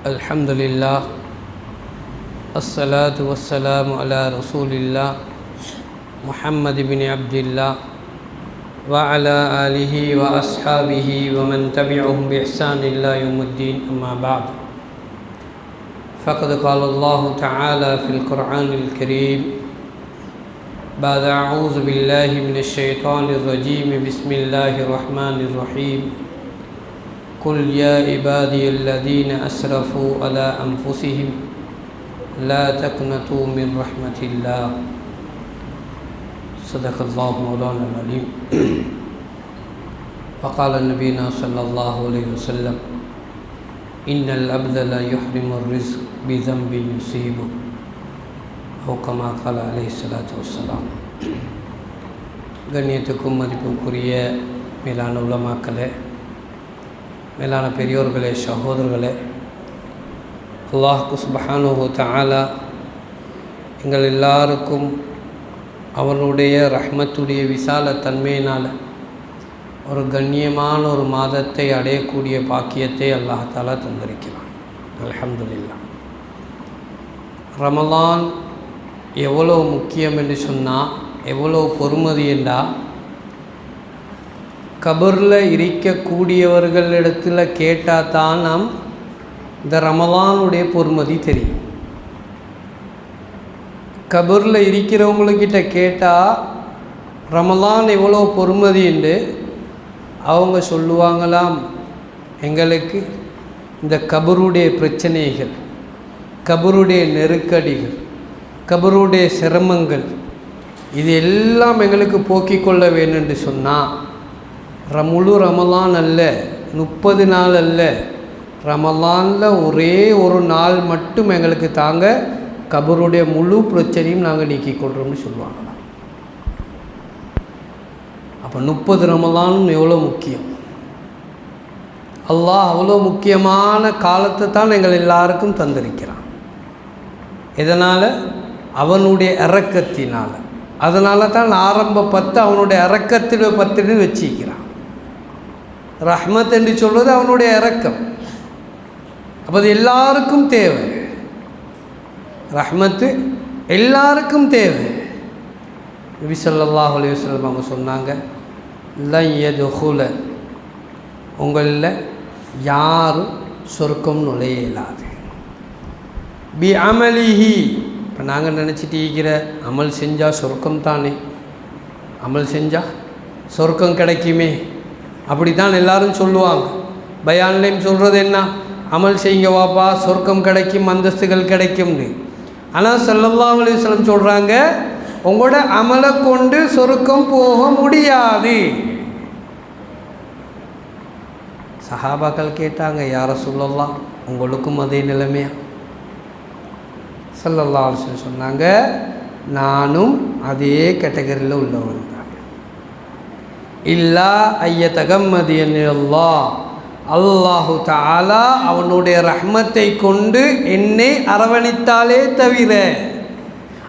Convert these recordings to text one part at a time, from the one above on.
الحمد لله الصلاة والسلام على رسول الله محمد بن عبد الله وعلى آله وأصحابه ومن تبعهم بإحسان إلى يوم الدين. أما بعد، فقد قال الله تعالى في القرآن الكريم بعد أعوذ بالله من الشيطان الرجيم بسم الله الرحمن الرحيم قل يا عبادي الذين أسرفوا على أنفسهم لا تقنطوا من رحمة الله. صدق الله مولانا العليم. وقال نبينا صلى الله عليه وسلم إن العبد لا يحرم الرزق بذنب يصيبه أو كما قال عليه الصلاة والسلام. கண்ணியத்துக்கும் மதிப்புக்குரிய மேலான உலமாக்களே, மேலான பெரியோர்களே, சகோதரர்களே, அல்லாஹ் சுப்ஹானஹு தஆலா எங்கள் எல்லாருக்கும் அவனுடைய ரஹ்மத்துடைய விசால தன்மையினால் ஒரு கண்ணியமான ஒரு மாதத்தை அடையக்கூடிய பாக்கியத்தை அல்லாஹ் தஆலா தந்திருக்கிறான். அல்ஹம்துலில்லாஹ். ரமலான் எவ்வளோ முக்கியம் என்று சொன்னால், எவ்வளோ பொறுமதி என்றால், கபரில் இருக்கக்கூடியவர்களிடத்தில் கேட்டால் தான் நாம் இந்த ரமலானுடைய பொறுமதி தெரியும். கபரில் இருக்கிறவங்கக்கிட்ட கேட்டால் ரமலான் எவ்வளோ பொறுமதி என்று அவங்க சொல்லுவாங்களாம், எங்களுக்கு இந்த கபருடைய பிரச்சனைகள், கபருடைய நெருக்கடிகள், கபருடைய சிரமங்கள் இது எல்லாம் எங்களுக்கு போக்கிக் கொள்ள வேண்டும் என்று சொன்னால் முழு ரமலான் அல்ல, 30 நாள் அல்ல, ரமலானில் ஒரே ஒரு நாள் மட்டும் எங்களுக்கு தாங்க, கபருடைய முழு பிரச்சனையும் நாங்கள் நீக்கிக் கொள்கிறோம்னு சொல்லுவாங்க. அப்போ 30 ரமலான் எவ்வளோ முக்கியம். அல்லாஹ் அவ்வளோ முக்கியமான காலத்தை தான் எங்கள் எல்லாருக்கும் தந்திருக்கிறான். இதனால் அவனுடைய இரக்கத்தினால், அதனால தான் ஆரம்ப 10 அவனுடைய இரக்கத்தில் 10 வச்சிக்கிறான். ரஹ்மத் என்று சொல்வது அவனுடைய இரக்கம். அப்போ அது எல்லாருக்கும் தேவை. ரஹ்மத்து எல்லாருக்கும் தேவை. நபி ஸல்லல்லாஹு அலைஹி வஸல்லம் அவங்க சொன்னாங்க, லன் யதுகுல, உங்களில் யாரும் சொர்க்கம் நுழைய இயலாது. பி அமலிஹி, இப்போ நாங்கள் நினச்சிட்டு இருக்கிற அமல் செஞ்சால் சொர்க்கம் தானே, அமல் செஞ்சால் சொர்க்கம் கிடைக்குமே, அப்படி தான் எல்லோரும் சொல்லுவாங்க. பயான்லையும் சொல்கிறது என்ன, அமல் செய்யுங்க வாப்பா சொர்க்கம் கிடைக்கும், அந்தஸ்துகள் கிடைக்கும்னு. ஆனால் ஸல்லல்லாஹு அலைஹி வஸல்லம் சொல்கிறாங்க, உங்களோட அமலை கொண்டு சொர்க்கம் போக முடியாது. சஹாபாக்கள் கேட்டாங்க, யா ரசூலல்லாஹ் உங்களுக்கும் அதே நிலைமையா? ஸல்லல்லாஹு அலைஹி வஸல்லம் சொன்னாங்க, நானும் அதே கேட்டகரியில் உள்ளவன் தான். இல்லா ஐயதகம்மதியன் அல்லாஹ், அல்லாஹு தஆலா அவனுடைய ரஹ்மத்தை கொண்டு என்னை அரவணைத்தாலே தவிர.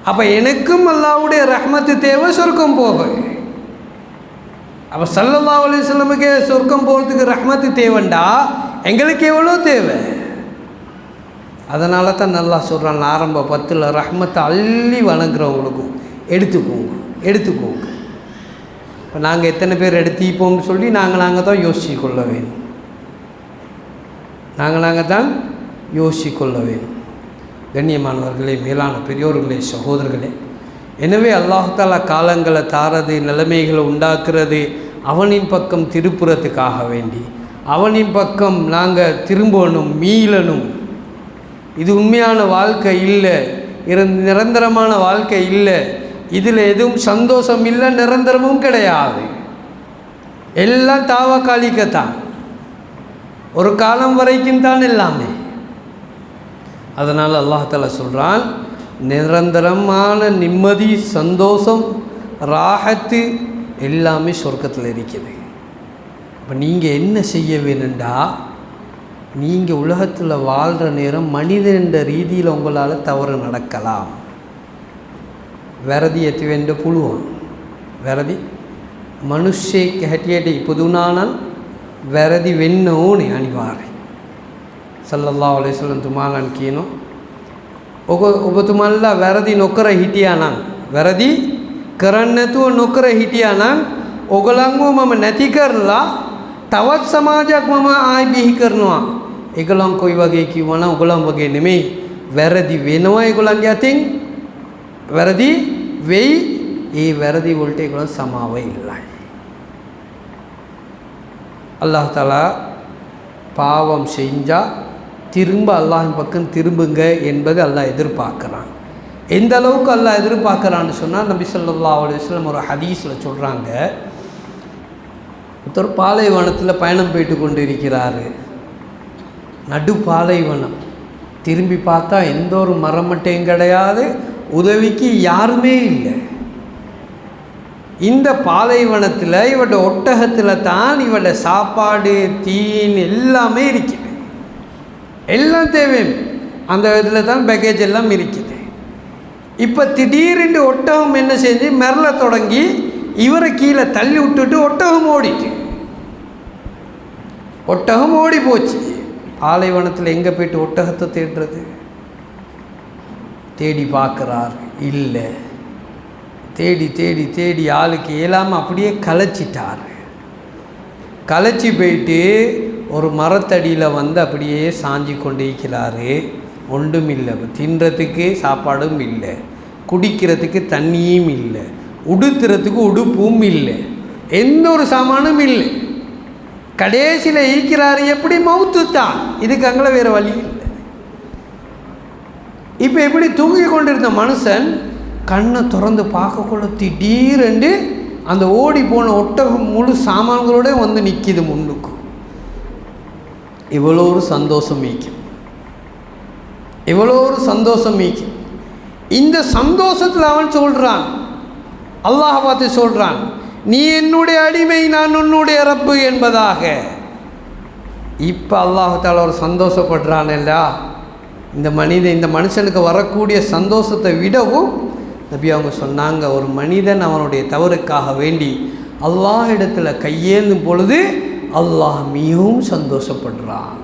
அப்போ எனக்கும் அல்லாஹ்வுடைய ரஹ்மத்து தேவை சொர்க்கம் போக. அப்போ ஸல்லல்லாஹு அலைஹி வஸல்லமுக்கு சொர்க்கம் போகிறதுக்கு ரஹ்மத்து தேவைண்டா எங்களுக்கு எவ்வளோ தேவை. அதனால தான் நல்லா சொல்கிறான், ஆரம்ப 10 ரஹ்மத்தை அள்ளி வணங்குறவங்களுக்கும் எடுத்துக்கோங்க. இப்போ நாங்கள் எத்தனை பேர் எடுத்திப்போம்னு சொல்லி நாங்கள் தான் யோசிச்சுக்கொள்ள வேணும். நாங்கள் தான் யோசிக்கொள்ள வேண்டும். கண்ணியமானவர்களே, மேலான பெரியோர்களே, சகோதரர்களே, எனவே அல்லாஹ் தஆலா காலங்களை தாரது, நிலைமைகளை உண்டாக்குறது அவனின் பக்கம் திருப்புறத்துக்காக வேண்டி, அவனின் பக்கம் நாங்கள் திரும்பணும், மீளணும். இது உண்மையான வாழ்க்கை இல்லை, நிரந்தரமான வாழ்க்கை இல்லை. இதில் எதுவும் சந்தோஷம் இல்லை, நிரந்தரமும் கிடையாது. எல்லாம் தாவக்காலிக்கத்தான், ஒரு காலம் வரைக்கும் தான் எல்லாமே. அதனால் அல்லாஹ் தஆலா சொல்கிறான், நிரந்தரமான நிம்மதி, சந்தோஷம், ராஹத்து எல்லாமே சொர்க்கத்தில் இருக்குது. இப்போ நீங்கள் என்ன செய்ய வேணுண்டா, நீங்கள் உலகத்தில் வாழ்கிற நேரம் மனிதன் என்ற ரீதியில் உங்களால் தவறு நடக்கலாம். වැරදි ඇති වෙන්න පුළුවන්. වැරදි මිනිස්සෙක් හැටියට ඉපදුනා නම් වැරදි වෙන්න ඕනේ අනිවාර්යයෙන්. සල්ලල්ලාහු අලයිහි වසල්ලම් තුමාලන් කියනවා ඔබතුමන්ලා වැරදි නොකර හිටියා නම් වැරදි කරන්නේ නැතුව නොකර හිටියා නම් ඔගලන්ව මම නැති කරලා තවත් සමාජයක් මම ආයි බිහි කරනවා. ඒගොල්ලන් කොයි වගේ කිව්වනම් ඔගලන් වගේ නෙමෙයි. වැරදි වෙනවා ඒගොල්ලන්ගේ අතින්. වැරදි වෙයි. ඒ වැරදි වලට ඒගොල්ලන් සමාව ඉල්ලයි. அல்லாஹ் தஆலா பாவம் செஞ்சா திரும்ப அல்லாஹ்வின் பக்கம் திரும்புங்க என்பது அல்லாஹ் எதிர்பார்க்குறான். எந்த அளவுக்கு அல்லாஹ் எதிர்பார்க்குறான்னு சொன்னால் நபி ஸல்லல்லாஹு அலைஹி வஸல்லம் ஒரு ஹதீஸில் சொல்கிறாங்க, ஒருத்தர் பாலைவனத்தில் பயணம் போயிட்டு கொண்டு இருக்கிறாரு. நடு பாலைவனம், திரும்பி பார்த்தா எந்த ஒரு மரமட்டையும் கிடையாது, உதவிக்கு யாருமே இல்லை. இந்த பாலைவனத்தில் இவட ஒட்டகத்தில் தான் இவட சாப்பாடு தீன் எல்லாமே இருக்குது, எல்லாம் தேவை அந்த இதில் தான் பேக்கேஜ் எல்லாம் இருக்குது. இப்போ திடீரென்று ஒட்டகம் என்ன செஞ்சு மெரல தொடங்கி இவரை கீழே தள்ளி விட்டுட்டு ஒட்டகம் ஓடிட்டு, ஒட்டகம் ஓடி போச்சு. பாலைவனத்தில் எங்கே போய்ட்டு ஒட்டகத்தை தேடுறது? தேடி பார்க்குறார், இல்லை. தேடி தேடி தேடி ஆளுக்கு இயலாமல் அப்படியே கலைச்சிட்டார். கலைச்சி போயிட்டு ஒரு மரத்தடியில் வந்து அப்படியே சாஞ்சி கொண்டு இருக்கிறார். ஒன்றும் இல்லை, தின்றதுக்கு சாப்பாடும் இல்லை, குடிக்கிறதுக்கு தண்ணியும் இல்லை, உடுத்துறதுக்கு உடுப்பும் இல்லை, எந்த ஒரு சாமானும் இல்லை. கடைசியில் ஈக்கிறாரு, எப்படி மவுத்து தான், இதுக்கு அங்கே வேறு வழி இல்லை. இப்போ எப்படி தூங்கி கொண்டிருந்த மனுஷன் கண்ணை திறந்து பார்க்கக்குள்ள திடீரென்று அந்த ஓடி போன ஒட்டகம் முழு சாமான்களோட வந்து நிற்கிது முன்னுக்கு. இவ்வளோ ஒரு சந்தோஷம் மீக்கும், இவ்வளோ ஒரு சந்தோஷம் மீக்கும். இந்த சந்தோஷத்தில் அவன் சொல்கிறான், அல்லாஹ் பார்த்து சொல்கிறான், நீ என்னுடைய அடிமை, நான் உன்னுடைய ரப்பு என்பதாக. இப்போ அல்லாஹ் தஆலா ஒரு சந்தோஷப்படுறான் இல்லா, இந்த மனுஷனுக்கு வரக்கூடிய சந்தோஷத்தை விடவும் நபி அவங்க சொன்னாங்க, ஒரு மனிதன் அவனுடைய தவறுக்காக வேண்டி அல்லாஹ் இடத்துல கையேந்தும் பொழுது அல்லாஹ் மிகவும் சந்தோஷப்படுறான்.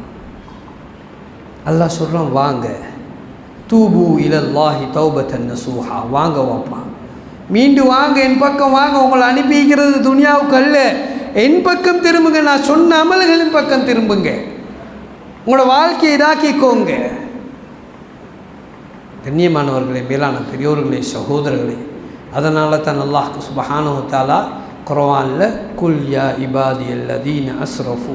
அல்லாஹ் சொல்கிறான், வாங்க தூபு இலல்லாஹி தௌபத்தன் நசூஹா, வாங்க வாப்பா, மீண்டு வாங்க, என் பக்கம் வாங்க, உங்களை அனுப்பிக்கிறது துனியாவுக்கு அல்ல, என் பக்கம் திரும்புங்க, நான் சொன்ன அமல்களின் பக்கம் திரும்புங்க, உங்களோட வாழ்க்கையை இதாக்கிக்கோங்க. கண்ணியமானவர்களே, மேலான பெரியோர்களே, சகோதரர்களே, அதனால தான் அல்லாஹ் சுப்ஹானஹு வ தஆலா குர்ஆனில் குல் யா இபாதி அல்லதீன அஸ்ரஃபு,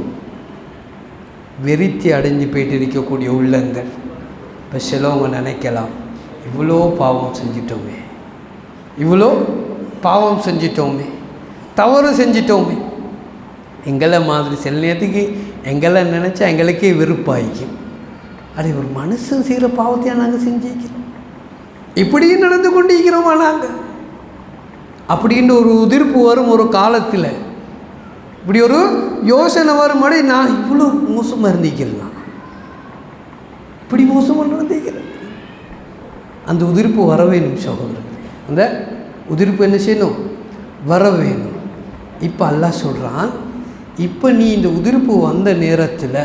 வெறித்தி அடைஞ்சு போயிட்டு இருக்கக்கூடிய உள்ளங்கள். இப்போ சிலவங்க நினைக்கலாம், இவ்வளோ பாவம் செஞ்சிட்டோமே, இவ்வளோ பாவம் செஞ்சிட்டோமே, தவறு செஞ்சிட்டோமே. எங்களை மாதிரி சில நேரத்துக்கு எங்களை நினச்சா எங்களுக்கே வெறுப்பாயிக்கும். அதே ஒரு மனுஷன் செய்கிற பாவத்தையாக நாங்கள் செஞ்சிருக்கிறோம், இப்படியும் நடந்து கொண்டு இருக்கிறோமா நாங்கள்? அப்படின்ற ஒரு உதிர்ப்பு வரும் ஒரு காலத்தில், இப்படி ஒரு யோசனை வரும், மாதிரி நான் இவ்வளோ மோசமாக இருந்திக்கிறேன், இப்படி மோசமாக நடந்திக்கிறேன். அந்த உதிர்ப்பு வர வேணும் சகோதரர்களே, அந்த உதிர்ப்பு என்ன செய்யணும்? வர வேணும். இப்போ அல்லாஹ் சொல்கிறான், இப்போ நீ இந்த உதிர்ப்பு வந்த நேரத்தில்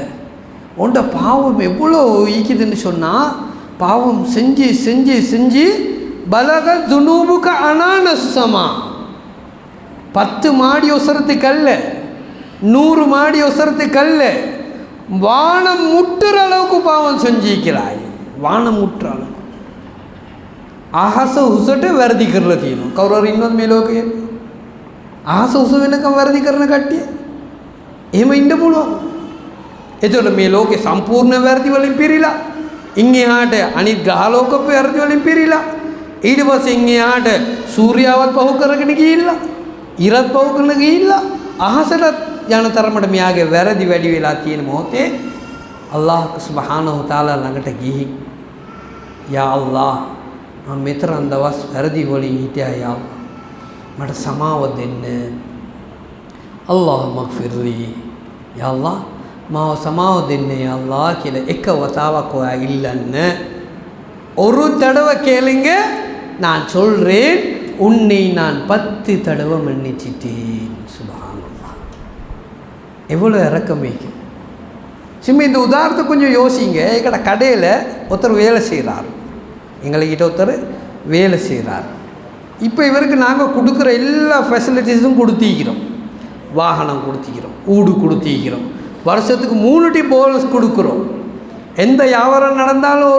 உண்ட பாவம் எவ்வளோ ஈக்குதுன்னு சொன்னால், பாவம் செஞ்சு செஞ்சு செஞ்சு பலக துனூபுக்கு அனானசமா, 10 மாடி ஒசரத்துக்கு அல்ல, 100 மாடி ஒசரத்துக்கு அல்ல, வானம் முட்டுற அளவுக்கு பாவம் செஞ்சிக்கிறாய். வானம் முட்டுற அளவுக்கு ආහස උසට වැරදි කරලා තියෙනවා. කවුරු හරි ඉන්නවද මේ ලෝකේ? ආහස උස වෙනකම් වැරදි කරන කට්ටිය? එහෙම ඉන්න පුළුවන්. එතකොට මේ ලෝකේ සම්පූර්ණ වැරදි වලින් පිරීලා, ඉන් එහාට අනිත් ග්‍රහ ලෝකෙ වැරදි වලින් පිරීලා, ඊට පස්සේ ඉන් එහාට සූර්යාවත් පහු කරගෙන ගිහිල්ලා, ඉරත් පහු කරගෙන ගිහිල්ලා, අහසට යන තරමට මෙයාගේ වැරදි වැඩි වෙලා තියෙන මොහොතේ අල්ලාහ් සුබ්හානහු තාලා ළඟට ගිහින්, යා අල්ලාහ්, මම මෙතරම් දවස් වැරදි වලින් හිටියා, යා මට සමාව දෙන්න, අල්ලාහ් මග්ෆිර්ලි, යා අල්ලාහ් මාව සමාව දෙන්න யா அல்லாஹ் කියලා එක වතාවක් ඔයා இல்லන්න. ஒரு தடவை கேளுங்க, நான் சொல்றேன், உன்னை நான் 10 தடவை மன்னிச்சிட்டேன். சுப்ஹானல்லாஹ், எவ்வளோ இரக்கம் வைக்கும், சும்மா இந்த உதாரணத்தை கொஞ்சம் யோசிங்க. எங்கள்ட கடையில் ஒருத்தர் வேலை செய்கிறார், எங்கள்கிட்ட ஒருத்தர் வேலை செய்கிறார். இப்போ இவருக்கு நாங்கள் கொடுக்குற எல்லா ஃபெசிலிட்டிஸும் கொடுத்திக்கிறோம். வாகனம் கொடுத்திக்கிறோம், வீடு கொடுத்திக்கிறோம், வருஷத்துக்கு 3 டி போனஸ் கொடுக்குறோம். எந்த வியாபாரம் நடந்தாலும்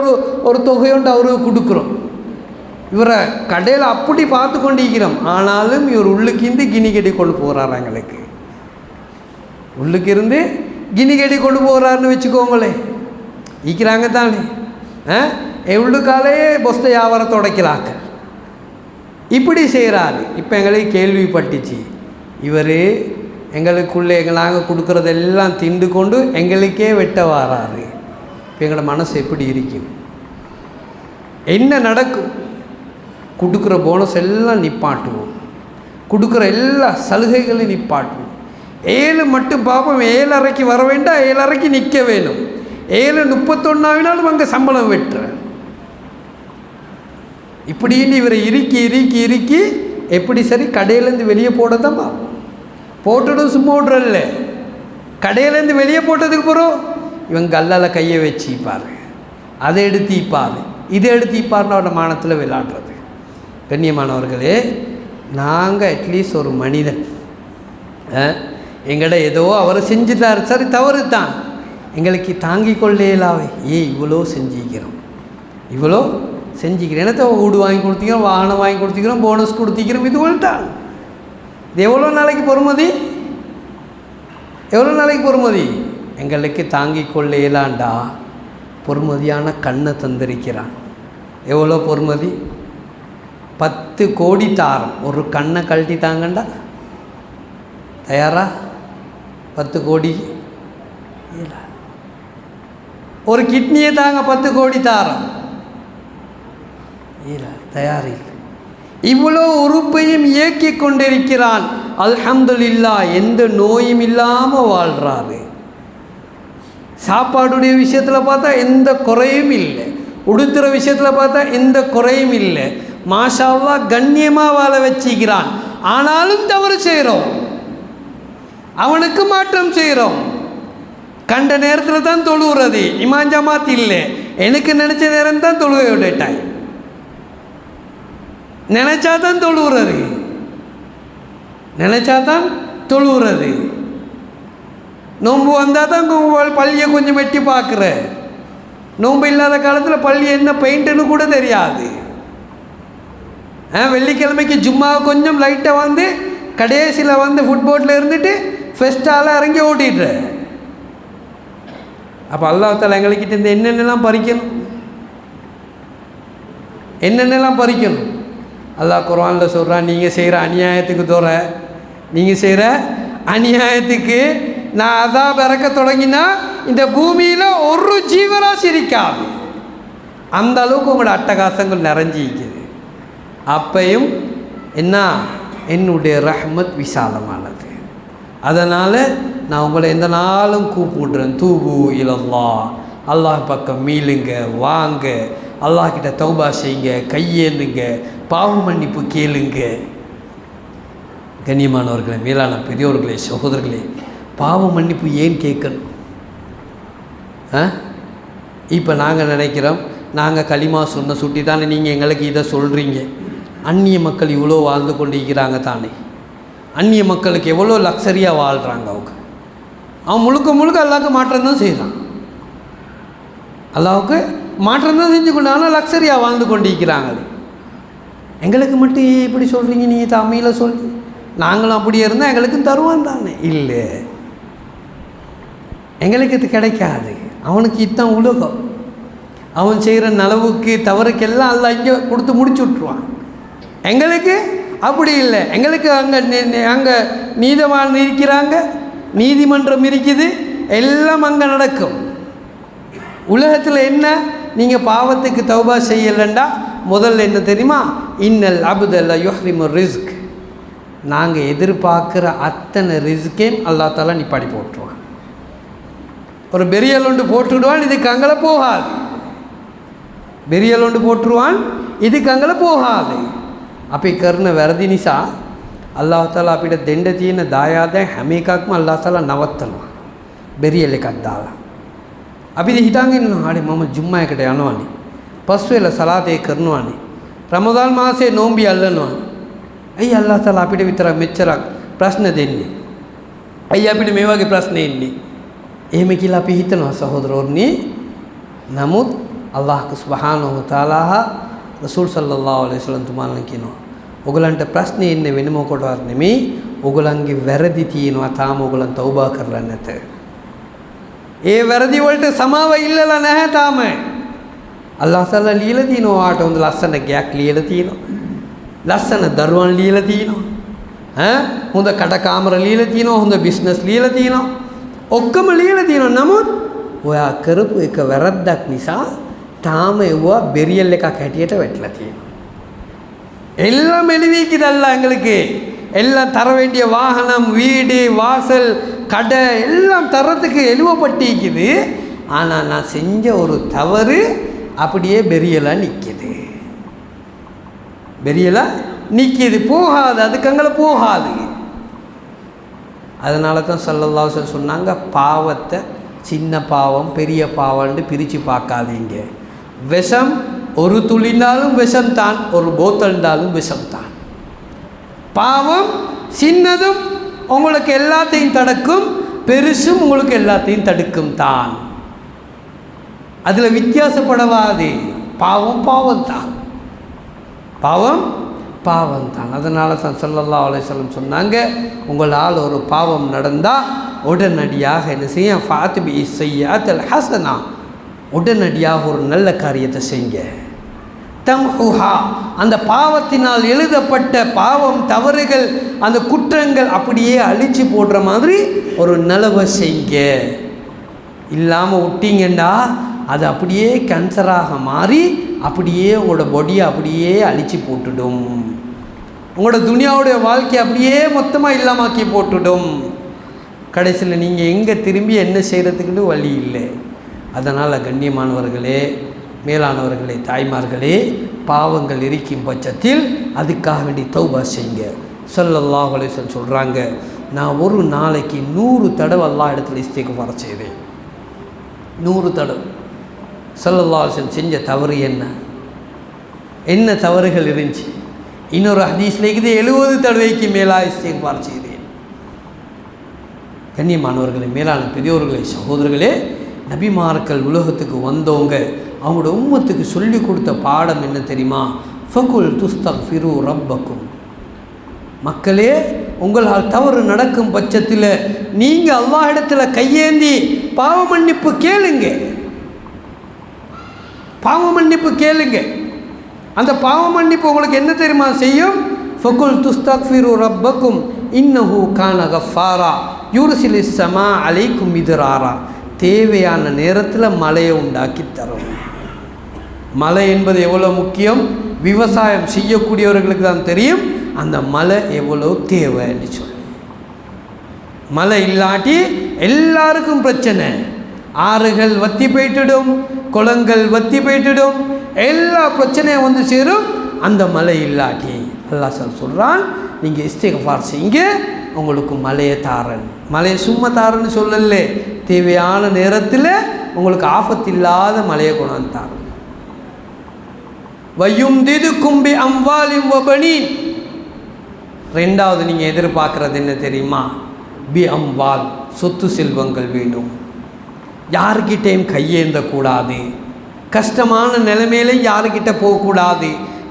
ஒரு தொகையுண்டு அவருக்கு கொடுக்குறோம். இவரை கடையில் அப்படி பார்த்து கொண்டிருக்கிறோம். ஆனாலும் இவர் உள்ளுக்கிருந்து கினி கட்டி கொண்டு போகிறார். எங்களுக்கு உள்ளுக்கு இருந்து கினி கட்டி கொண்டு போகிறாருன்னு வச்சுக்கோங்களே. ஈக்கிறாங்க தானே, உள்ளுக்காலே பொஸ்த வியாபாரத்தை உடைக்கிறாங்க. இப்படி செய்கிறாரு. இப்போ எங்களுக்கு கேள்விப்பட்டுச்சு, இவர் எங்களுக்குள்ளே நாங்கள் கொடுக்குறதெல்லாம் திண்டு கொண்டு எங்களுக்கே வெட்ட வாராரு. இப்போ எங்களோட மனசு எப்படி இருக்கும்? என்ன நடக்கும்? கொடுக்குற போனஸ் எல்லாம் நிப்பாட்டுவோம், கொடுக்குற எல்லா சலுகைகளையும் நிப்பாட்டுவோம். 7 மட்டும் பார்ப்போம். 7:30 வர வேண்டாம், 7:30 நிற்க வேணும். 7:31 அங்கே சம்பளம் வெட்டுறேன். இப்படின்னு இவரை இறுக்கி எப்படி சரி கடையிலேருந்து வெளியே போட தான் பார்ப்போம். போட்டுடும் சும்மா விட்றல்ல, கடையிலேருந்து வெளியே போட்டதுக்கு பிறகு இவன் கல்லால் கையை வச்சுப்பார், அதை எடுத்திப்பார், இதை எடுத்திப்பார்னு அவரோட மானத்தில் விளையாடுறது. கண்ணியமானவர்களே, நாங்கள் அட்லீஸ்ட் ஒரு மனிதன் எங்கள்ட ஏதோ அவர் செஞ்சுட்டார், சரி தவறு தான், எங்களுக்கு தாங்கி கொள்ளேலாவே இவ்வளோ செஞ்சுக்கிறோம், இவ்வளோ செஞ்சுக்கிறோம். என்னத்தை வீடு வாங்கி கொடுத்திக்கிறோம், வாகனம் வாங்கி கொடுத்திக்கிறோம், போனஸ் கொடுத்திக்கிறோம். இது சொல்லிட்டான். இது எவ்வளோ நாளைக்கு பொறுமதி? எவ்வளோ நாளைக்கு பொறுமதி? எங்களுக்கு தாங்கி கொள்ளேலாண்டா பொறுமதியான கண்ணை தந்திருக்கிறான். எவ்வளோ பொறுமதி? 10 கோடி தாரம். ஒரு கண்ணை கழட்டி தாங்கண்டா தயாரா? 10 கோடி. ஒரு கிட்னியை தாங்க 10 கோடி தாரம். இல்லை, தயாரில்லை. இவ்வளோ உறுப்பையும் இயக்கி கொண்டிருக்கிறான். அல்ஹம்துலில்லாஹ், எந்த நோயும் இல்லாமல் வாழ்கிறாரு. சாப்பாடுடைய விஷயத்தில் பார்த்தா எந்த குறையும் இல்லை, உடுத்துகிற விஷயத்தில் பார்த்தா எந்த குறையும் இல்லை. மாஷா அல்லாஹ், கண்ணியமாக வாழ வச்சுக்கிறான். ஆனாலும் தவறு செய்கிறோம், அவனுக்கு மாற்றம் செய்கிறோம். கண்ட நேரத்தில் தான் தொழுகிறது, இமாம் ஜமாத் இல்லை. எனக்கு நினச்ச நேரம் தான் தொழுகையோட டைம், நினச்சா தான் தொழுகிறது, நினச்சா தான் தொழுகிறது. நோன்பு வந்தால் தான் பள்ளியை கொஞ்சம் வெட்டி பார்க்குற. நோன்பு இல்லாத காலத்தில் பள்ளி என்ன பெயிண்ட்டுன்னு கூட தெரியாது. வெள்ளிக்கிழமைக்கு ஜும்மா கொஞ்சம் லைட்டாக வந்து கடைசியில் வந்து ஃபுட்போர்ட்டில் இருந்துட்டு ஃபெஸ்ட்டால் இறங்கி ஓட்டிடுற. அப்போ அல்லாஹ் தஆலா எங்கள்கிட்ட இந்த என்னென்னலாம் பறிக்கணும், என்னென்னலாம் பறிக்கணும்? அல்லாஹ் குர்ஆனில் சொல்கிறான், நீங்கள் செய்கிற அநியாயத்துக்கு தோற, நீங்கள் செய்கிற அநியாயத்துக்கு நான் அதாப் இறக்க தொடங்கினா இந்த பூமியில் ஒரு ஜீவராசி இருக்காது. அந்த அளவுக்கு உங்களோட அட்டகாசங்கள் நிறைஞ்சிக்குது. அப்பையும் என்ன, என்னுடைய ரஹ்மத் விசாலமானது. அதனால் நான் உங்களை எந்த நாளும் கூப்பிடுறேன், தூபு இலல்லாஹ், அல்லாஹ் பக்கம் மீளுங்க, வாங்க, அல்லாஹ்கிட்ட தௌபா செய்யுங்க, கையேந்துங்க, பாவ மன்னிப்பு கேளுங்க. கண்ணியமானவர்களே, மேலான பெரியோர்களே, சகோதரர்களே, பாவ மன்னிப்பு ஏன் கேட்கணும்? இப்போ நாங்கள் நினைக்கிறோம், நாங்கள் களிமா சொன்ன சுட்டி தானே நீங்கள் எங்களுக்கு இதை சொல்கிறீங்க. அந்நிய மக்கள் இவ்வளோ வாழ்ந்து கொண்டு இருக்கிறாங்க தானே, அந்நிய மக்களுக்கு எவ்வளோ லக்ஸரியாக வாழ்கிறாங்க. அவன் முழுக்க முழுக்க அல்லாவுக்கு மாற்றம் தான் செய்கிறான், அல்லாவுக்கு மாற்றம் தான் செஞ்சு கொண்டு, ஆனால் லக்ஸரியாக வாழ்ந்து கொண்டு இருக்கிறாங்களே. எங்களுக்கு மட்டும் இப்படி சொல்கிறீங்க, நீங்கள் தமிழில் சொல்லி நாங்களும் அப்படியே இருந்தால் எங்களுக்கும் தருவான் தானே? இல்லை, எங்களுக்கு இது கிடைக்காது. அவனுக்கு இத்தான் உலகம். அவன் செய்கிற நலவுக்கு தவறுக்கெல்லாம் அல்லாஹ் இங்கே கொடுத்து முடிச்சு விட்ருவான். எங்களுக்கு அப்படி இல்லை. எங்களுக்கு அங்கே நீதவான் இருக்கிறாங்க, நீதிமன்றம் இருக்குது, எல்லாம் அங்கே நடக்கும். உலகத்தில் என்ன, நீங்கள் பாவத்துக்கு தௌபா செய்யலைண்டா முதல்ல என்ன தெரியுமா? இன்னல் அப்தல்ல யுஹ்ரிமு ரிஸ்க், நாங்கள் எதிர்பார்க்குற அத்தனை ரிஸ்கையும் அல்லாஹ் தஆலா நிப்பாடி போட்டுருவான். ஒரு பெரியல் ஒன்று போட்டுவிடுவான், இதுக்கு அங்கே போகாது. பெரியல் ஒன்று போட்டுருவான், இதுக்கு அங்கே போகாது. අපි කරන වැරදි නිසා අල්ලාහ් තාලා අපිට දෙන්න තියෙන දායාදයන් හැම එකක්ම අල්ලාහ් තාලා නවත්තනවා. බෙරියල් එකක් දාලා. අපි හිතාගෙන ඉන්නවා හරි මම ජුම්මා එකට යනවානේ. පස්වෙල සලාතේ කරනවානේ. රමදාන් මාසේ නෝම්බි අල්ලනවානේ. ඇයි අල්ලාහ් තාලා අපිට විතරක් මෙච්චරක් ප්‍රශ්න දෙන්නේ? ඇයි අපිට මේ වගේ ප්‍රශ්න එන්නේ? එහෙම කියලා අපි හිතනවා සහෝදරවරුනි. නමුත් අල්ලාහ් සුබ්හානහු තාලා රසූල් සල්ලල්ලාහු අලයිහි වසල්ලම් තුමාලා කියනවා ඔයගලන්ට ප්‍රශ්නේ ඉන්නේ වෙන මොකටවත් නෙමෙයි. ඔයගලන්ගේ වැරදි තියෙනවා තාම ඔයගලන් තෞබා කරලා නැත. ඒ වැරදි වලට සමාව ඉල්ලලා නැහැ තාම. අල්ලාහ් තාලා ලියලා තිනවා ඔයාට හොඳ ලස්සන ගයක් ලියලා තිනවා. ලස්සන දරුවන් ලියලා තිනවා. හොඳ කටකාමර ලියලා තිනවා. හොඳ බිස්නස් ලියලා තිනවා. ඔක්කොම ලියලා තිනවා. නමුත් ඔයා කරපු එක වැරද්දක් නිසා තාම ඒවා බෙරියල් එකක් හැටියට වැටලා තියෙනවා. எல்லாம் எழுதிக்குதல்ல எங்களுக்கு. எல்லாம் தர வேண்டிய வாகனம், வீடு, வாசல், கடை எல்லாம் தரத்துக்கு எழுவப்பட்டிருக்குது. ஆனால் நான் செஞ்ச ஒரு தவறு அப்படியே பெரியலாக நிற்கிது. பெரியலாக நிற்கிது, போகாது, அதுக்கு அங்கே போகாது. அதனால தான் ஸல்லல்லாஹு அலைஹி வஸல்லம் சொன்னாங்க, பாவத்தை சின்ன பாவம் பெரிய பாவம்னு பிரித்து பார்க்காதீங்க. விஷம் ஒரு துளினாலும் விஷம்தான், ஒரு போத்தல்னாலும் விஷம்தான். பாவம் சின்னதும் உங்களுக்கு எல்லாத்தையும் தடுக்கும், பெருசும் உங்களுக்கு எல்லாத்தையும் தடுக்கும் தான். அதில் வித்தியாசப்படவாது. பாவம் பாவம் தான், பாவம் பாவம் தான். அதனால தான் ஸல்லல்லாஹு அலைஹி வஸல்லம் சொன்னாங்க, உங்களால் ஒரு பாவம் நடந்தால் உடனடியாக என்ன செய்ய, ஃபாத்திபி ஸய்யிஅத்தல் ஹஸனா, உடனடியாக ஒரு நல்ல காரியத்தை செய்யுங்க. தம்ஹுஹா, அந்த பாவத்தினால் எழுதப்பட்ட பாவம் தவறுகள் அந்த குற்றங்கள் அப்படியே அழிச்சு போடுற மாதிரி ஒரு நலவை செய்யுங்க. இல்லாமல் விட்டீங்கன்னா அது அப்படியே கேன்சராக மாறி அப்படியே உங்களோட பாடியை அப்படியே அழிச்சு போட்டுடும். உங்களோட துனியாவுடைய வாழ்க்கையை அப்படியே மொத்தமாக இல்லாமாக்கி போட்டுடும். கடைசியில் நீங்கள் எங்கே திரும்பி என்ன செய்கிறதுக்குன்னு வழி இல்லை. அதனால் கண்ணியமானவர்களே, மேலானவர்களே, தாய்மார்களே, பாவங்கள் இருக்கும் பட்சத்தில் அதுக்காக வேண்டி தௌபா செய்யுங்க. ஸல்லல்லாஹு அலைஹி வஸல்லம் சொல்கிறாங்க, நான் ஒரு நாளைக்கு 100 தடவை அல்லாஹ் இடத்துல இஸ்திக்ஃபார் செய்வேன். 100 தடவை. ஸல்லல்லாஹு அலைஹி வஸல்லம் செஞ்ச தவறு என்ன தவறுகள் இருந்துச்சு? இன்னொரு ஹதீஸ்ல இருக்குது 70 தடவைக்கு மேலாக இஸ்திக்ஃபார் செய்தேன். கண்ணியமானவர்களே, மேலான பெரியோர்களே, சகோதரர்களே, நபிமார்கள் உலகத்துக்கு வந்தவங்க அவங்களோட உம்மத்துக்கு சொல்லி கொடுத்த பாடம் என்ன தெரியுமா? ஃபகுல் துஸ்தக்ஃபிரு ரப்பக்கும், மக்களே உங்களால் தவறு நடக்கும் பட்சத்தில் நீங்கள் அல்லாஹ் இடத்துல கையேந்தி பாவ மன்னிப்பு கேளுங்க. பாவ மன்னிப்பு கேளுங்க. அந்த பாவ மன்னிப்பு உங்களுக்கு என்ன தெரியுமா செய்யும்? ஃபகுல் துஸ்தக்ஃபிரு ரப்பக்கும் இன்னஹு கான கஃபாரா யூர்சிலிஸ் ஸமா அலைக்கும் மித்ராரா, தேவையான நேரத்தில் மழையை உண்டாக்கி தரும். மழை என்பது எவ்வளோ முக்கியம், விவசாயம் செய்யக்கூடியவர்களுக்கு தான் தெரியும் அந்த மழை எவ்வளோ தேவைன்னு சொல்லி. மழை இல்லாட்டி எல்லாருக்கும் பிரச்சனை. ஆறுகள் வத்தி போயிட்டுடும், குளங்கள் வத்தி போயிட்டுடும், எல்லா பிரச்சனையும் வந்து சேரும் அந்த மழை இல்லாட்டி. அல்லாஹ் சொல்கிறான், நீங்கள் இஸ்திக்ஃபார் செய்யுங்க, உங்களுக்கு மழையை தாரன். மழையை சும்மா தாரன்னு சொல்லல, தேவையான நேரத்தில் உங்களுக்கு ஆபத்தில்லாத மழையை கொண்டாந்து தாரன். வயும்திதுக்கும் பி அம்வாலின் வபனீன், ரெண்டாவது நீங்கள் எதிர்பார்க்குறது என்ன தெரியுமா? பி அம்வால், சொத்து செல்வங்கள் வேணும். யாருக்கிட்டையும் கையேந்தக்கூடாது, கஷ்டமான நிலைமையில யாருக்கிட்ட போகக்கூடாது,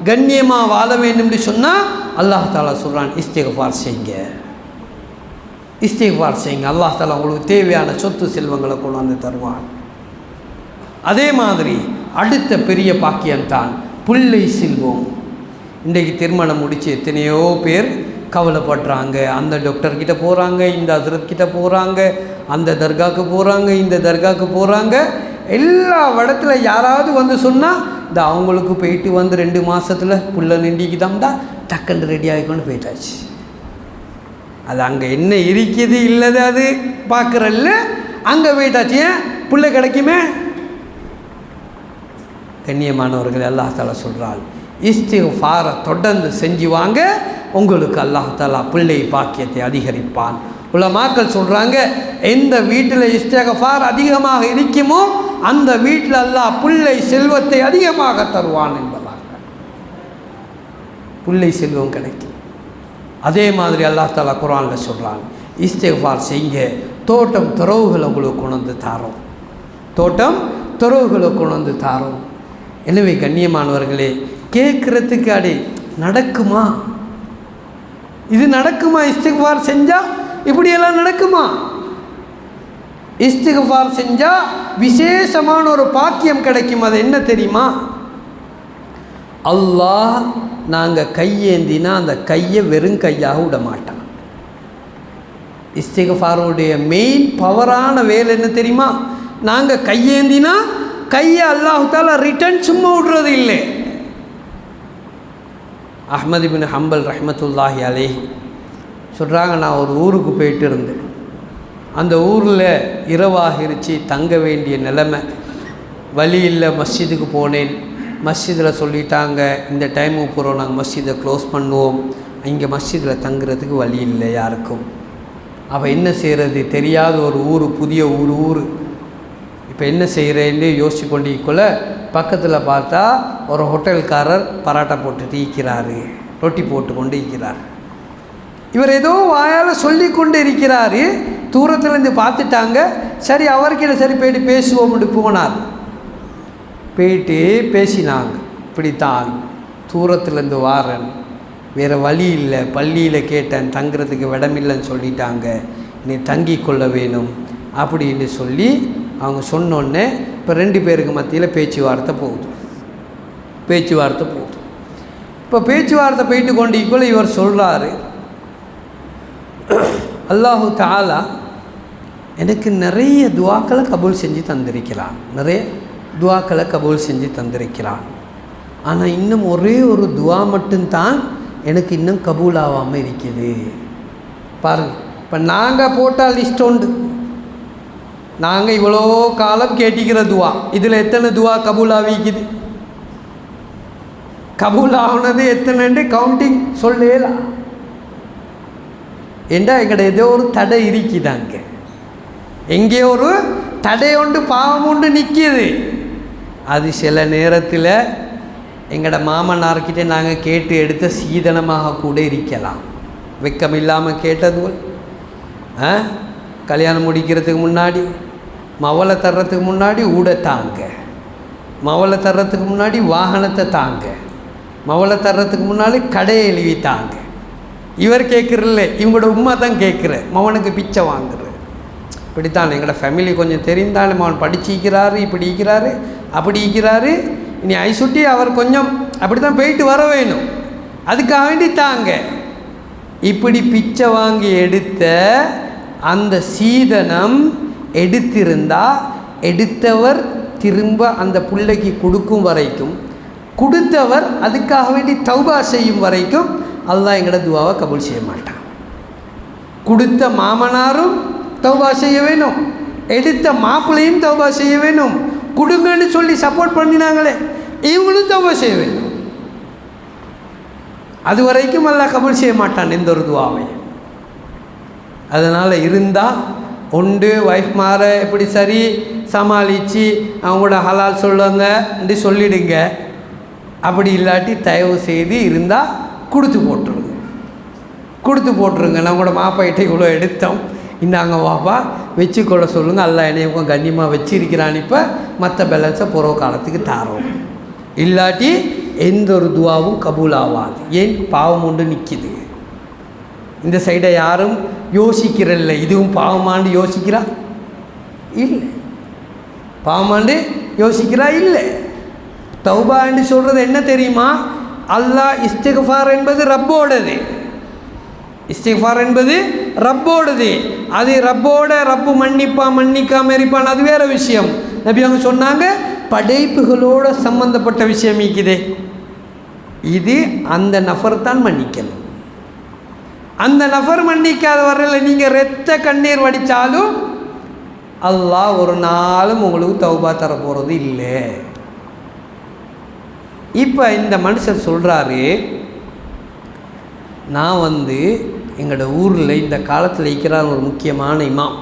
கண்ணியமாக வாழ வேண்டும்னு சொன்னால் அல்லாஹ் தாலா சொல்கிறான், இஸ்திக்ஃபார் செய்யுங்க, இஸ்திக்ஃபார் செய்யுங்க. அல்லாஹ் தாலா உங்களுக்கு தேவையான சொத்து செல்வங்களை கொண்டாந்து தருவான். அதே மாதிரி அடுத்த பெரிய பாக்கியம்தான் பிள்ளை செல்வம். இன்றைக்கு திருமணம் முடித்து எத்தனையோ பேர் கவலைப்படுறாங்க. அந்த டாக்டர்கிட்ட போகிறாங்க, இந்த ஹஸ்ரத் கிட்ட போகிறாங்க, அந்த தர்காவுக்கு போகிறாங்க, இந்த தர்காவுக்கு போகிறாங்க. எல்லா இடத்துல யாராவது வந்து சொன்னால் இந்த அவங்களுக்கு போயிட்டு வந்து 2 மாதத்தில் புள்ள நிண்டிக்கு தான்டா டக்குன்னு ரெடி ஆகிக்கொண்டு போயிட்டாச்சு. அது அங்கே என்ன இருக்குது இல்லது அது பார்க்குறல்ல, அங்கே போயிட்டாச்சு. ஏன் பிள்ளை கிடைக்குமே? கண்ணியமானவர்கள், அல்லாஹ் தாலா சொல்கிறாள், இஸ்திக்ஃபாரை தொடர்ந்து செஞ்சு வாங்க, உங்களுக்கு அல்லாஹ் தாலா பிள்ளை பாக்கியத்தை அதிகரிப்பான். உலமாக்கள் சொல்கிறாங்க, எந்த வீட்டில் இஸ்திக்ஃபார் அதிகமாக இருக்குமோ அந்த வீட்டில் அல்லாஹ் பிள்ளை செல்வத்தை அதிகமாக தருவான் என்பதாக. பிள்ளை செல்வம் கிடைக்கும். அதே மாதிரி அல்லாஹ் தஆலா குர்ஆனில் சொல்கிறான், இஸ்திக்ஃபார் செய்யுங்க, தோட்டம் துறவுகளை உங்களுக்கு கொண்டு வந்து தாரோம், தோட்டம் துறவுகளை கொண்டு வந்து தாரோம். எனவே கண்ணியமானவர்களே, கேட்குறதுக்கு அடி நடக்குமா? இது நடக்குமா? இஸ்திக்ஃபார் செஞ்சால் இப்படியெல்லாம் நடக்குமா? இஸ்திக்ஃபார் செஞ்சால் விசேஷமான ஒரு பாக்கியம் கிடைக்கும். அது என்ன தெரியுமா? அல்லாஹ் நாங்கள் கையேந்தினா அந்த கையை வெறும் கையாக விட மாட்டான். இஸ்திக்ஃபாருடைய மெயின் பவரான வேலை என்ன தெரியுமா? நாங்கள் கையேந்தினா கையை அல்லாஹ் தஆலா ரிட்டர்ன் சும்மா விடுறது இல்லை. அஹ்மது இப்னு ஹம்பல் ரஹ்மத்துல்லாஹி அலைஹி சொல்கிறாங்க, நான் ஒரு ஊருக்கு போயிட்டு இருந்தேன். அந்த ஊரில் இரவாகிருச்சு, தங்க வேண்டிய நிலைமை, வழி இல்லை. மஸ்ஜிதுக்கு போனேன். மஸ்ஜிதில் சொல்லிட்டாங்க, இந்த டைமுக்கு போகிறோம், நாங்கள் மஸ்ஜிதை க்ளோஸ் பண்ணுவோம், இங்கே மஸ்ஜிதில் தங்குறதுக்கு வழி இல்லை யாருக்கும். அப்போ என்ன செய்கிறது? தெரியாத ஒரு ஊர், புதிய ஊர். இப்போ என்ன செய்கிறேன்னு யோசிச்சு கொண்டிருக்கல பக்கத்தில் பார்த்தா ஒரு ஹோட்டல்காரர் பராட்டா போட்டு இருக்கிறாரு, ரொட்டி போட்டு கொண்டு இருக்கிறார். இவர் ஏதோ வாயால் சொல்லி கொண்டு இருக்கிறாரு. தூரத்துலேருந்து பார்த்துட்டாங்க. சரி, அவர்கிட்ட சரி போயிட்டு பேசுவோம்னு போனார். போயிட்டு பேசினாங்க, இப்படித்தான் தூரத்துலேருந்து வாரன், வேறு வழி இல்லை, பள்ளியில் கேட்டேன், தங்குறதுக்கு இடமில்லைன்னு சொல்லிட்டாங்க, நீ தங்கி கொள்ள வேணும் அப்படின்னு சொல்லி அவங்க சொன்னோன்னே இப்போ 2 பேருக்கு மத்தியில் பேச்சுவார்த்தை போகுது. இப்போ பேச்சுவார்த்தை போயிட்டு கொண்டிருக்கோள்ள இவர் சொல்கிறாரு, அல்லாஹு தஆலா எனக்கு நிறைய துவாக்களை கபூல் செஞ்சு தந்திருக்கிறான், ஆனால் இன்னும் ஒரே ஒரு துவா மட்டும்தான் எனக்கு இன்னும் கபூல் ஆகாமல் இருக்குது. பாருங்கள், இப்போ நாங்கள் போட்டால் லிஸ்ட் உண்டு. நாங்கள் இவ்வளோ காலம் கேட்டிக்கிற துவா, இதில் எத்தனை துவா கபூல் ஆகிக்குது? கபூல் ஆகுனது எத்தனைண்டு கவுண்டிங் சொல்லலாம். ஏண்டா எங்கட ஏதோ ஒரு தடை இருக்குதாங்க, எங்கே ஒரு தடை உண்டு, பாவம் உண்டு நிற்கிது. அது சில நேரத்தில் எங்களோட மாமனார்கிட்ட நாங்கள் கேட்டு எடுத்த சீதனமாக கூட இருக்கலாம். வெக்கம் இல்லாமல் கேட்டது, கல்யாணம் முடிக்கிறதுக்கு முன்னாடி மவளை தர்றதுக்கு முன்னாடி ஊட தாங்க, மவளை தர்றதுக்கு முன்னாடி வாகனத்தை தாங்க, மவளை தர்றதுக்கு முன்னாடி கடையை எழுவி தாங்க. இவர் கேட்குறல்ல, இவங்களோட உண்மை தான் கேட்குற, மவனுக்கு பிச்சை வாங்குற. இப்படித்தான் எங்களோட ஃபேமிலி கொஞ்சம் தெரிந்தாலும் அவன் படிச்சிக்கிறாரு, இப்படி இருக்கிறாரு, அப்படி இருக்கிறாரு, இனி ஐசுட்டி அவர் கொஞ்சம் அப்படி தான் போயிட்டு வர வேணும், அதுக்காக வேண்டி தாங்க. இப்படி பிச்சை வாங்கி எடுத்த அந்த சீதனம் எடுத்திருந்தால் எடுத்தவர் திரும்ப அந்த பிள்ளைக்கு கொடுக்கும் வரைக்கும், கொடுத்தவர் அதுக்காக வேண்டி தௌபா செய்யும் வரைக்கும் அல்லாஹ் எங்களோட துவாவை கபூல் செய்ய மாட்டான். கொடுத்த மாமனாரும் தௌபா செய்ய வேணும், எடுத்த மாப்பிள்ளையும் தௌபா செய்ய வேணும், கொடுங்கன்னு சொல்லி சப்போர்ட் பண்ணினாங்களே இவங்களும் தௌபா செய்ய வேணும். அது வரைக்கும் அல்லாஹ் கபூல் செய்ய மாட்டான் எந்த ஒரு துவாவையும். அதனால் இருந்தால் உண்டு, ஒய்ஃப் மாற எப்படி சரி சமாளித்து அவங்களோட ஹலால் சொல்லுவாங்க என்று சொல்லிடுங்க. அப்படி இல்லாட்டி தயவு செய்து இருந்தால் கொடுத்து போட்டுருங்க. நம்மளோட மாப்பாயிட்ட இவ்வளோ எடுத்தோம், இந்தாங்க வாப்பா வச்சுக்கொள்ள சொல்லுங்கள், அல்லாஹ் என்னையும் கண்ணியமாக வச்சிருக்கிறான், இப்போ மற்ற பேலன்ஸை புறவு காலத்துக்கு தாரோம். இல்லாட்டி எந்த ஒரு துவாவும் கபூல் ஆகாது. ஏன்? பாவம் ஒன்று நிற்கிது. இந்த சைடை யாரும் யோசிக்கிறல்ல, இதுவும் பாவமாண்டு யோசிக்கிறா இல்லை, பாவமாண்டு யோசிக்கிறா இல்லை. தௌபா என்று சொல்கிறது என்ன தெரியுமா? அல்லாஹ் இஸ்திக்ஃபார் என்பது ரப்போடது, இஸ்திக்ஃபார் என்பது ரப்போடது. அது ரப்பு மன்னிக்காம இருப்பான், அது வேறு விஷயம். நபி அவங்க சொன்னாங்க படைப்புகளோட சம்பந்தப்பட்ட விஷயம் இருக்குதே, இது அந்த நபர் தான் மன்னிக்கணும். அந்த நபர் மன்னிக்காத வரையில் நீங்கள் இரத்த கண்ணீர் வடித்தாலும் அல்லாஹ் ஒரு நாளும் உங்களுக்கு தௌபா தர போகிறது இல்லை. இப்போ இந்த மனுஷர் சொல்கிறாரு, நான் எங்களோட ஊரில் இந்த காலத்தில் இருக்கிறார் ஒரு முக்கியமான இமாம்,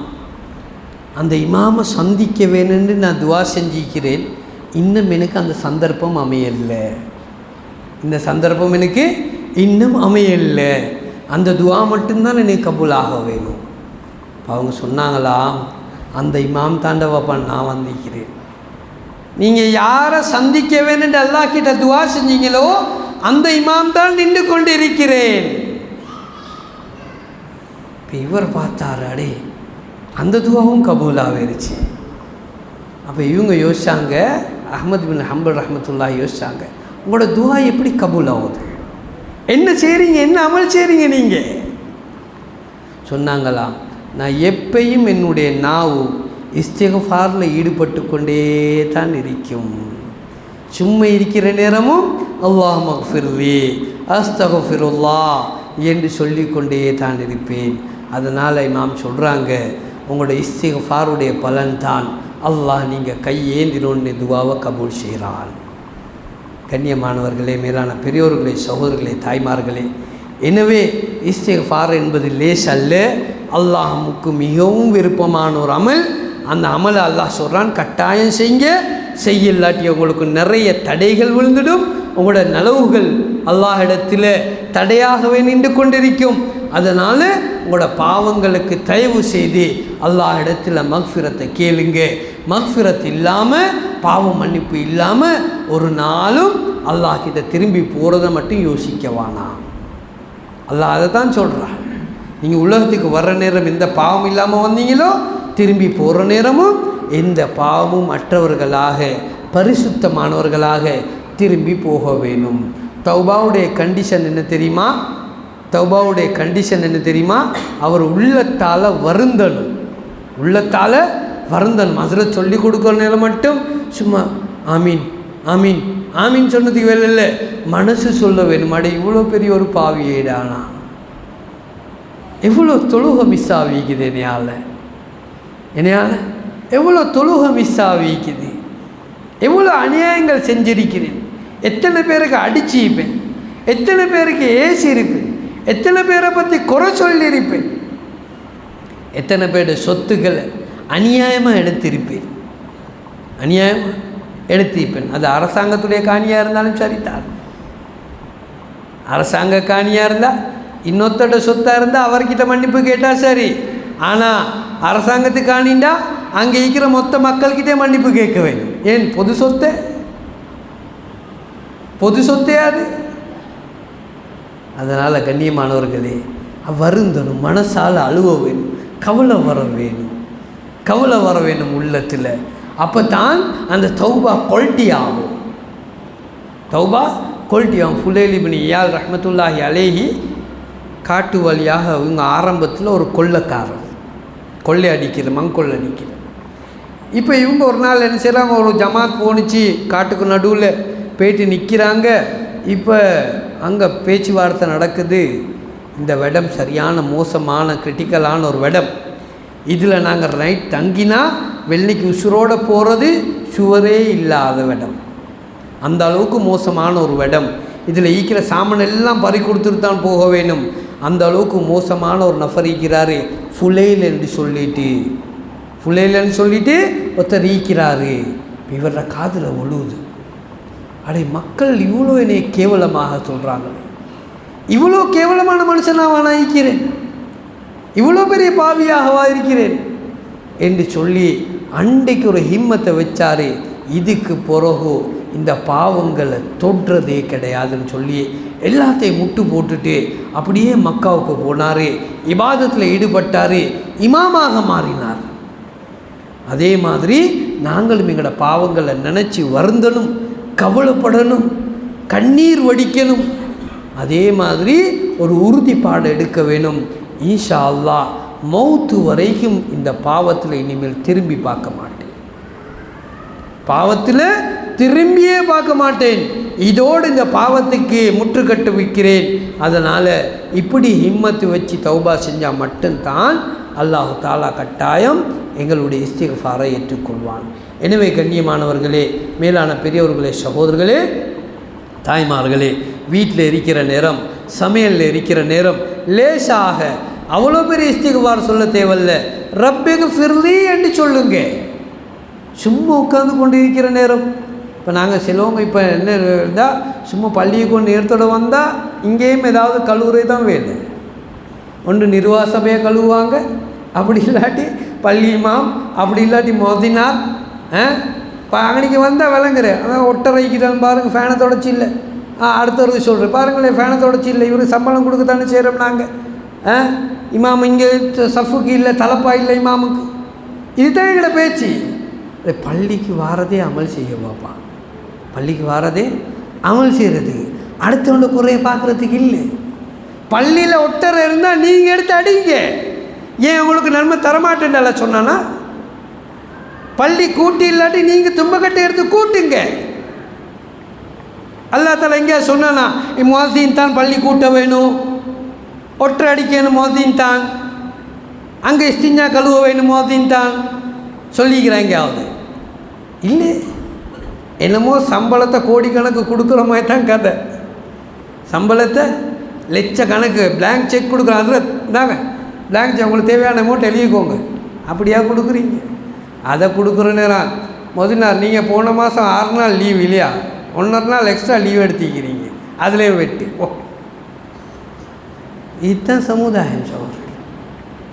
அந்த இமாமை சந்திக்க வேணும்னு நான் துவா செஞ்சிக்கிறேன், இன்னும் எனக்கு அந்த சந்தர்ப்பம் அமையலை, இந்த சந்தர்ப்பம் எனக்கு இன்னும் அமையலை, அந்த துவா மட்டும்தான் எனக்கு கபூலாக வேணும். அவங்க சொன்னாங்களாம், அந்த இமாம் தாண்டவாப்பா நான் வந்திருக்கிறேன், நீங்கள் யாரை சந்திக்க வேணும்னு அல்லாஹ் கிட்ட துவா செஞ்சீங்களோ அந்த இமாம் தான் நின்று கொண்டு இருக்கிறேன். இப்போ இவர் பார்த்தாரு, அடே அந்த துவாவும் கபூலாகிருச்சு. அப்போ இவங்க யோசிச்சாங்க, அஹ்மத் பின் ஹம்பல் ரஹ்மத்துல்லாஹி யோசிச்சாங்க, உங்களோட துவா எப்படி கபூல் ஆகுது, என்ன செய்கிறீங்க, என்ன அமல் செய்கிறீங்க நீங்கள்? சொன்னாங்களாம், நான் எப்பையும் என்னுடைய நாவு இஸ்திக்ஃபாரில் ஈடுபட்டு கொண்டே தான் இருக்கும், சும்மா இருக்கிற நேரமும் அல்லாஹ் மக்ஃபிர்லி அஸ்தக்ஃபிருல்லாஹ் என்று சொல்லிக்கொண்டே தான் இருப்பேன். அதனால் இமாம் சொல்கிறாங்க, உங்களோட இஸ்திக்ஃபாருடைய பலன் தான் அல்லாஹ் நீங்கள் கையேந்தினோன்னு துவாவை கபூல் செய்கிறான். கண்ணியமானவர்களே, மேலான பெரியோர்களே, சகோதரர்களே, தாய்மார்களே, எனவே இஸ்திக்ஃபார் என்பது லேஸ் அல்ல, அல்லாஹ்வுக்கு மிகவும் விருப்பமான ஒரு அமல். அந்த அமலை அல்லாஹ் சொல்கிறான், கட்டாயம் செய்யுங்க, செய்யலாட்டி உங்களுக்கு நிறைய தடைகள் விழுந்துடும், உங்களோட நலவுகள் அல்லாஹ் இடத்துல தடையாகவே நின்று கொண்டிருக்கும். அதனால் உங்களோட பாவங்களுக்கு தயவு செய்து அல்லாஹ் இடத்துல மக்ஃபிரத்தை கேளுங்க. மக்ஃபிரத் இல்லாமல், பாவ மன்னிப்பு இல்லாமல் ஒரு நாளும் அல்லாஹ் கிட்ட திரும்பி போகிறத மட்டும் யோசிக்க வேணாம். அல்லாஹ் அதை தான் சொல்கிறான். நீங்கள் உலகத்துக்கு வர்ற நேரம் எந்த பாவம் இல்லாமல் வந்தீங்களோ, திரும்பி போகிற நேரமும் எந்த பாவமும் அற்றவர்களாக பரிசுத்தமானவர்களாக திரும்பி போக வேணும். தௌபாவுடைய கண்டிஷன் என்ன தெரியுமா? தௌபாவுடைய கண்டிஷன் என்ன தெரியுமா? அவர் உள்ளத்தால் வருந்தணும், உள்ளத்தால் வருந்தணும். ஹஸ்ரத் சொல்லி கொடுக்குற நேரம் மட்டும் சும்மா ஆமீன் ஆமீன் ஆமீன் சொன்னதுக்கு வேலை இல்லை, மனசு சொல்ல வேணும், அடே இவ்வளோ பெரிய ஒரு பாவியேடானா, எவ்வளோ தொழுக மிஸ் ஆகிக்குது என்னையால் எவ்வளோ தொழுக மிஸ் ஆகிக்குது, எவ்வளோ அநியாயங்கள் செஞ்சிருக்கிறேன், எத்தனை பேருக்கு அடிச்சிருப்பேன், எத்தனை பேருக்கு ஏசியிருப்பேன், எத்தனை பேரை பற்றி குறை சொல்லியிருப்பேன், எத்தனை பேருடைய சொத்துக்களை அநியாயமாக எடுத்திருப்பேன், அநியாயமாக எடுத்திருப்பேன். அது அரசாங்கத்துடைய காணியாக இருந்தாலும் சரிதான், அரசாங்க காணியாக இருந்தால் இன்னொருத்தோட சொத்தாக இருந்தால் அவர்கிட்ட மன்னிப்பு கேட்டால் சரி. ஆனால் அரசாங்கத்துக்கு காணிண்டா அங்கே இருக்கிற மொத்த மக்கள்கிட்டே மன்னிப்பு கேட்க வேண்டும். ஏன்? பொது சொத்தை, பொது சொத்தே அது. அதனால் கண்ணியமானவர்களே, வருந்தணும், மனசால் அழுவ வேணும், கவலை வர வேணும், கவலை வர வேணும் உள்ளத்தில். அப்போ தான் அந்த தௌபா குவாலிட்டி ஆகும், தௌபா குவாலிட்டி ஆகும். ஃபுலைல் இப்னு இயால் ரஹ்மத்துல்லாஹி அலைஹி காட்டு வழியாக இவங்க ஆரம்பத்தில் ஒரு கொள்ளைக்காரர், கொள்ளை அடிக்கிற, மங்கொள்ளை அடிக்கிற. இப்போ இவங்க ஒரு நாள் என்ன செய்கிறாங்க, ஒரு ஜமாத் போணுச்சு, காட்டுக்கு நடுவில் போயிட்டு நிற்கிறாங்க. இப்போ அங்கே பேச்சுவார்த்தை நடக்குது. இந்த இடம் சரியான மோசமான கிரிட்டிக்கலான ஒரு இடம், இதில் நாங்கள் நைட் தங்கினா வெள்ளிக்கு உசுரோடு போகிறது சுவரே இல்லாத இடம், அந்த அளவுக்கு மோசமான ஒரு இடம். இதில் ஈக்கிற சாமான் எல்லாம் பறி கொடுத்துட்டு தான் போக வேணும், அந்த அளவுக்கு மோசமான ஒரு நபர் ஈக்கிறாரு. ஃபுலைல் என்று சொல்லிட்டு, ஃபுலைலன்னு சொல்லிட்டு ஒருத்தர் ஈக்கிறாரு. இவர காதில் ஒழுகுது, அடே மக்கள் இவ்வளோ என்னை கேவலமாக சொல்கிறாங்களே, இவ்வளோ கேவலமான மனுஷனாக நான் ஈக்கிறேன், இவ்வளோ பெரிய பாவியாகவா இருக்கிறேன் என்று சொல்லி அன்றைக்கு ஒரு ஹிம்மத்தை வச்சார். இதுக்கு பிறகு இந்த பாவங்களை தொடுறதே கிடையாதுன்னு சொல்லி எல்லாத்தையும் முட்டு போட்டுட்டு அப்படியே மக்காவுக்கு போனார், இபாதத்தில் ஈடுபட்டார், இமாமாக மாறினார். அதே மாதிரி நாங்களும் எங்களோட பாவங்களை நினச்சி வருந்தணும், கவலைப்படணும், கண்ணீர் வடிக்கணும். அதே மாதிரி ஒரு உறுதிப்பாடு எடுக்க வேணும். இன்ஷா அல்லாஹ் மௌத்து வரைக்கும் இந்த பாவத்தில் இனிமேல் திரும்பி பார்க்க மாட்டேன், பாவத்தில் திரும்பியே பார்க்க மாட்டேன், இதோடு இந்த பாவத்துக்கு முற்றுக்கட்டு வைக்கிறேன். அதனால் இப்படி ஹிம்மத்து வச்சு தௌபா செஞ்சால் மட்டும்தான் அல்லாஹ் தாலா கட்டாயம் எங்களுடைய இஸ்திக்ஃபாரை ஏற்றுக்கொள்வான். எனவே கண்ணியமானவர்களே, மேலான பெரியவர்களே, சகோதரர்களே, தாய்மார்களே, வீட்டில் இருக்கிற நேரம், சமையலில் இருக்கிற நேரம் லேசாக அவ்வளோ பெரிய இஸ்திக்ஃபார் சொல்ல தேவையில்ல. ரப்பிக்கு ஃபிர்லி என்று சொல்லுங்க. சும்மா உட்காந்து கொண்டு இருக்கிற நேரம் இப்போ நாங்கள் சிலவங்க இப்போ என்ன இருந்தால் சும்மா பள்ளியை கொண்டு நேரத்தோடு வந்தால் இங்கேயும் ஏதாவது கழுவுறை தான் வேணும். ஒன்று நிர்வாக சபையை கழுவுவாங்க, அப்படி இல்லாட்டி பள்ளி இமாம், அப்படி இல்லாட்டி மோதினார். இப்போ அன்றைக்கி வந்தால் விளங்குற அதான் ஒட்டரைக்குதான் பாருங்கள், ஃபேனை தொடச்சி இல்லை. அடுத்தவருக்கு சொல்கிறேன் பாருங்களேன், ஃபேனை தொடச்சி இல்லை, இவருக்கு சம்பளம் கொடுக்கத்தானே செய்கிறோம் நாங்கள். இமாம் இங்கே சஃபுக்கு இல்லை, தலப்பா இல்லை இமாமுக்கு. இதுதான் எங்களோட பேச்சு. பள்ளிக்கு வாரதே அமல் செய்ய பாப்பா, பள்ளிக்கு வாரதே அமல் செய்கிறதுக்கு, அடுத்தவங்க குறைய பார்க்குறதுக்கு இல்லை. பள்ளியில் ஒட்டரை இருந்தால் நீங்கள் எடுத்து அடிங்க. ஏன் உங்களுக்கு நன்மை தரமாட்டேன்ல சொன்னானா? பள்ளி கூட்டி இல்லாட்டி நீங்கள் தும்பக்கட்டை எடுத்து கூட்டுங்க. அல்லாஹ் தஆலா எங்கேயா சொன்னானா முஅஸ்ஸின் தான் பள்ளி கூட்ட வேணும், ஒட்டரை அடிக்கணும் முஅஸ்ஸின் தான், அங்கே இஸ்திஞ்சா கழுவ வேணும் முஅஸ்ஸின் தான் சொல்லிக்கிறேன் எங்கேயாவது? இல்லை. என்னமோ சம்பளத்தை கோடிக்கணக்கு கொடுக்குற மாதிரி தான் கதை. சம்பளத்தை லட்சக்கணக்கு பிளாங்க் செக் கொடுக்குறோம். அதில் இந்தாங்க பிளாங்க் செக், உங்களுக்கு தேவையான அமௌண்ட் எழுதிக்கோங்க. அப்படியா கொடுக்குறீங்க? அதை கொடுக்குற நேரம் முதல் நீங்கள் போன மாதம் 6 நாள் லீவ் இல்லையா, 1.5 நாள் எக்ஸ்ட்ரா லீவ் எடுத்துக்கிறீங்க, அதிலே வெட்டு. இதுதான் சமுதாயம் சகோதரர்,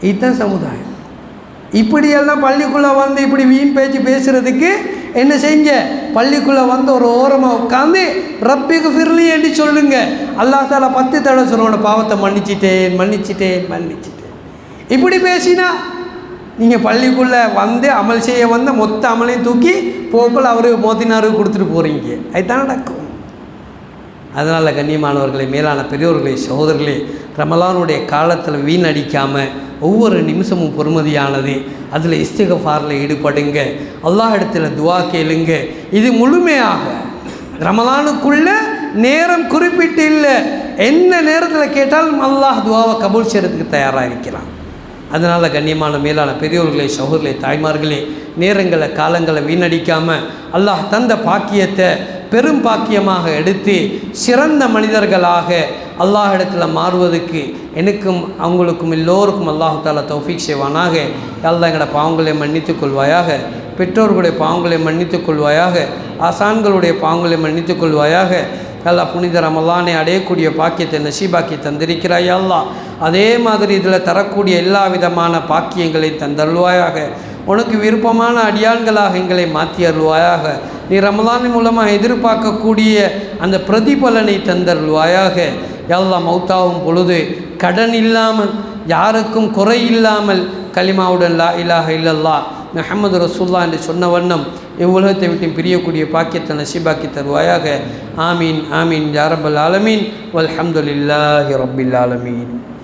இதுதான் சமுதாயம். இப்படியெல்லாம் பள்ளிக்குள்ளே வந்து இப்படி வீண் பேச்சு பேசுகிறதுக்கு என்ன செஞ்ச? பள்ளிக்குள்ளே வந்து ஒரு ஓரமாக உட்காந்து ரப்பிக்கு ஃபிர்லி என்று சொல்லுங்க. அல்லாஹ் தஆலா 10 தடவை சொல்லுவோம், பாவத்தை மன்னிச்சிட்டேன் மன்னிச்சிட்டேன் மன்னிச்சிட்டேன். இப்படி பேசினா நீங்கள் பள்ளிக்குள்ளே வந்து அமல் செய்ய வந்த மொத்த அமலையும் தூக்கி போக்குள்ள அவர் மோதினாருக்கு கொடுத்துட்டு போகிறீங்க. அதுதான் நடக்கும். அதனால் கண்ணியமானவர்களே, மேலான பெரியோர்களே, சகோதரர்களே, ரமலானுடைய காலத்தில் வீணடிக்காமல் ஒவ்வொரு நிமிஷமும் பொறுமதியானது. அதில் இஸ்திக்ஃபாரில் ஈடுபடுங்க, அல்லாஹ் இடத்துல துவா கேளுங்க. இது முழுமையாக ரமலானுக்குள்ளே நேரம் குறிப்பிட்டு இல்லை, என்ன நேரத்தில் கேட்டாலும் அல்லாஹ் துவாவை கபூல் செய்கிறதுக்கு தயாராக இருக்கிறான். அதனால் கண்ணியமான மேலான பெரியோர்களே, சகோதரர்களே, தாய்மார்களே, நேரங்களை காலங்களை வீணடிக்காமல் அல்லாஹ் தந்த பாக்கியத்தை பெரும் பாக்கியமாக எடுத்து சிறந்த மனிதர்களாக அல்லாஹ் இடத்துல மாறுவதற்கு எனக்கும் அவங்களுக்கும் எல்லோருக்கும் அல்லாஹ் தஆலா தௌஃபீக் செய்வானாக. அல்லாஹ் எங்களோட பாவங்களை மன்னித்துக் கொள்வாயாக, பெற்றோர்களுடைய பாவங்களை மன்னித்துக் கொள்வாயாக, ஆசான்களுடைய பாவங்களை மன்னித்துக் கொள்வாயாக. அல்லாஹ் புனித ரமலானை அடையக்கூடிய பாக்கியத்தை நசீபாக்கி தந்திருக்கிறாய் அல்லாஹ். அதே மாதிரி இதில் தரக்கூடிய எல்லா விதமான பாக்கியங்களை தந்தருள்வாயாக. உனக்கு விருப்பமான அடியான்களாக எங்களை மாற்றி அருள்வாயாக. நீ ரமலான் மூலமாக எதிர்பார்க்கக்கூடிய அந்த பிரதிபலனை தந்தருள்வாயாக. அல்லாஹ் மௌத்தாவும் பொழுது கடன் இல்லாமல், யாருக்கும் குறை இல்லாமல், கலிமாவுடன் லா இலாஹ இல்லல்லாஹ் முஹம்மது ரசூலுல்லாஹ் என்று சொன்ன வண்ணம் இவ்வுலகத்தை விட்டு பிரியக்கூடிய பாக்கியத்தை நசீபாக்கி தருவாயாக. ஆமீன் ஆமீன் யா ரப்பல் ஆலமீன் வல்ஹம்துலில்லாஹி ரப்பில் ஆலமீன்.